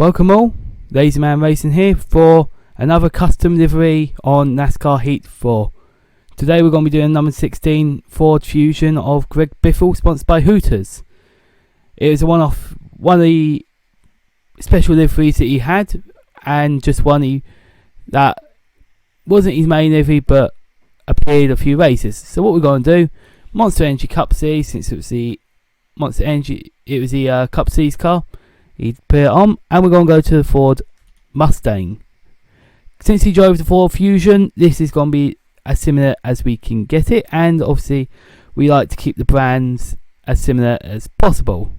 Welcome all, Lazy Man Racing here for another custom livery on NASCAR Heat 4. Today we're going to be doing number 16 Ford Fusion of Greg Biffle, sponsored by Hooters. It was one of the special liveries that he had, and just one that wasn't his main livery but appeared a few races. So what we're going to do, Monster Energy Cup C, since it was the Monster Energy, it was the Cup C's car. He'd put it on, and we're going to go to the Ford Mustang. Since he drove the Ford Fusion, this is going to be as similar as we can get it, and obviously we like to keep the brands as similar as possible.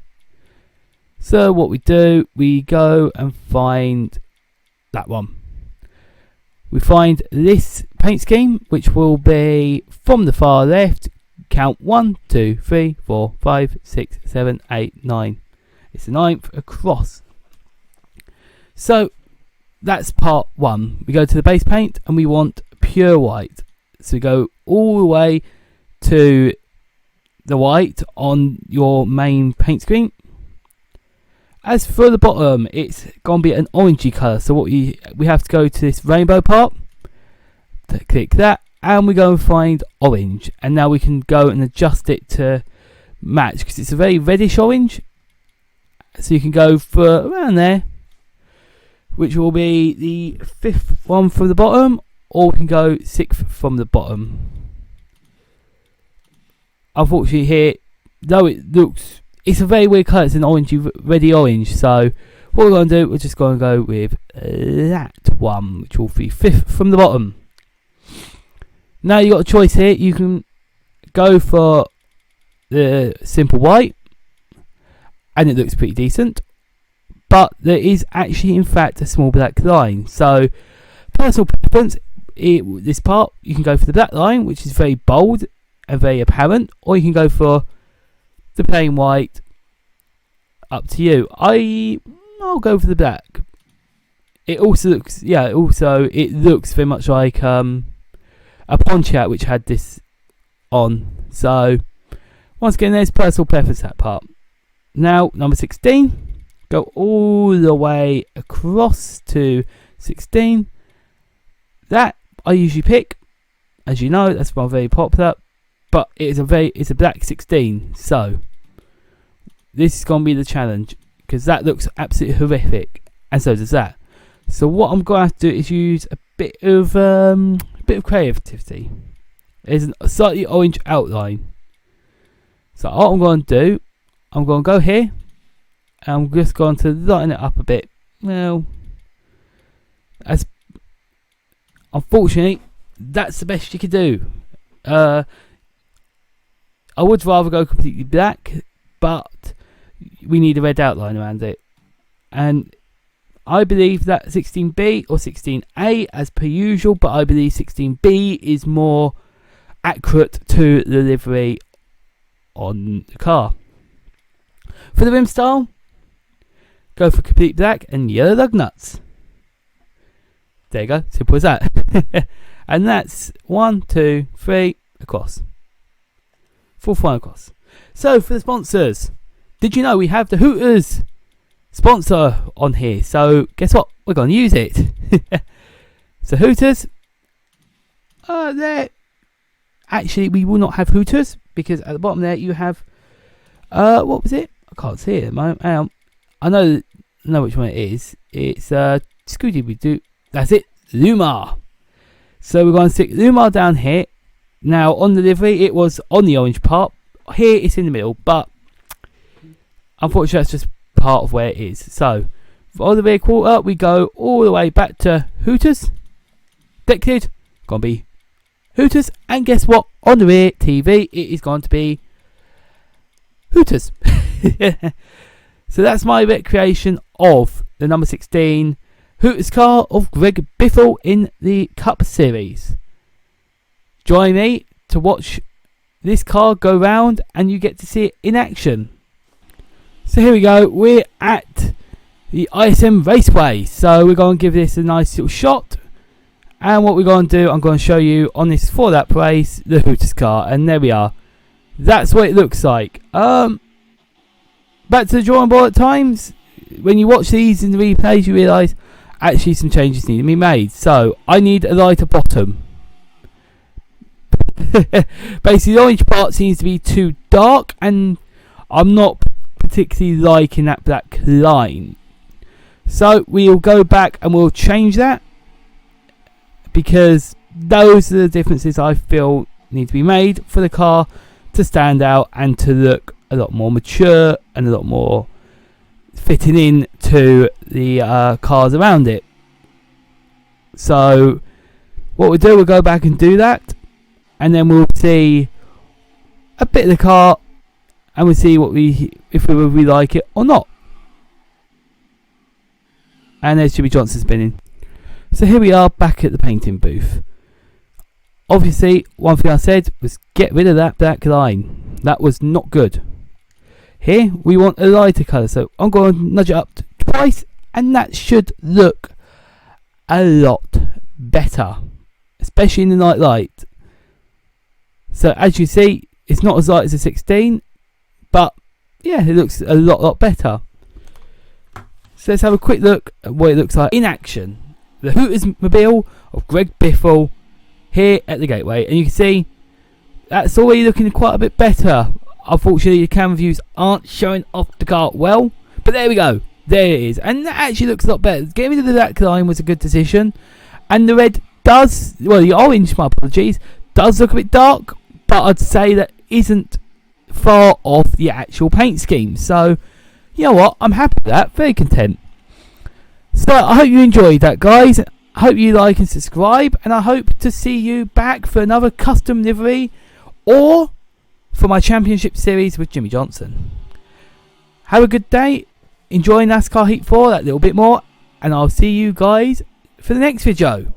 So what we do, we go and find that one. We find this paint scheme, which will be from the far left. Count 1, 2, 3, 4, 5, 6, 7, 8, 9. It's the 9th across. So that's part 1. We go to the base paint and we want pure white. So we go all the way to the white on your main paint screen. As for the bottom, it's going to be an orangey colour. So what we have to go to this rainbow part. Click that, and we go and find orange. And now we can go and adjust it to match, because it's a very reddish orange. So you can go for around there, which will be the 5th one from the bottom, or we can go 6th from the bottom. Unfortunately here, though it's a very weird colour, it's an orangey, reddy orange. So what we're going to do, we're just going to go with that one, which will be 5th from the bottom. Now you've got a choice here. You can go for the simple white, and it looks pretty decent, but there is actually in fact a small black line. So personal preference, this part, you can go for the black line, which is very bold and very apparent, or you can go for the plain white. Up to you. I'll go for the black. It also looks, it looks very much like a Pontiac, which had this on. So once again, there's personal preference, that part. Now, number 16, go all the way across to 16. That I usually pick, as you know, that's one very popular, but it's a black 16. So this is going to be the challenge, because that looks absolutely horrific, and so does that. So what I'm going to have to do is use a bit of creativity. There's a slightly orange outline. So what I'm going to do, I'm going to go here, and I'm just going to lighten it up a bit. Well, unfortunately, that's the best you can do. I would rather go completely black, but we need a red outline around it. And I believe that 16B or 16A as per usual, but I believe 16B is more accurate to the livery on the car. For the rim style, go for complete black and yellow lug nuts. There you go, simple as that. And that's 1, 2, 3 across. 4th one across. So for the sponsors, did you know we have the Hooters sponsor on here? So guess what? We're going to use it. So Hooters, there. Actually, we will not have Hooters, because at the bottom there you have, what was it? I can't see it at the moment. I know which one it is. It's Scooby-Doo. That's it, Lumar. So we're going to stick Lumar down here. Now on the livery, it was on the orange part. Here it's in the middle, but unfortunately that's just part of where it is. So for the rear quarter, we go all the way back to Hooters. Deck lid, gonna be Hooters, and guess what? On the rear TV, it is going to be Hooters. So that's my recreation of the number 16 Hooters car of Greg Biffle in the Cup Series. Join me to watch this car go round, and you get to see it in action. So here we go, we're at the ISM Raceway. So we're going to give this a nice little shot. And what we're going to do, I'm going to show you on this 4-lap race, the Hooters car. And there we are. That's what it looks like. Back to the drawing board at times. when you watch these in the replays, you realise actually some changes need to be made. So I need a lighter bottom. Basically, the orange part seems to be too dark, and I'm not particularly liking that black line. So we'll go back and we'll change that, because those are the differences I feel need to be made for the car to stand out and to look a lot more mature and a lot more fitting in to the cars around it. So what we'll do, we'll go back and do that, and then we'll see a bit of the car, and we'll see if we like it or not. And there's Jimmy Johnson spinning. So here we are back at the painting booth. Obviously, one thing I said was get rid of that black line. That was not good. Here we want a lighter colour, so I'm going to nudge it up twice, and that should look a lot better, especially in the night light. So as you see, it's not as light as a 16, but yeah, it looks a lot better. So let's have a quick look at what it looks like in action. The Hooters mobile of Greg Biffle here at the gateway, and you can see that's already looking quite a bit better. Unfortunately, the camera views aren't showing off the car well, but there we go. There it is, and that actually looks a lot better. Getting rid of the black line was a good decision, and the red does, well, the orange, my apologies, does look a bit dark, but I'd say that isn't far off the actual paint scheme. So you know what, I'm happy with that, very content. So I hope you enjoyed that, guys. I hope you like and subscribe, and I hope to see you back for another custom livery or for my championship series with Jimmy Johnson. Have a good day, enjoy NASCAR Heat 4 that little bit more, and I'll see you guys for the next video.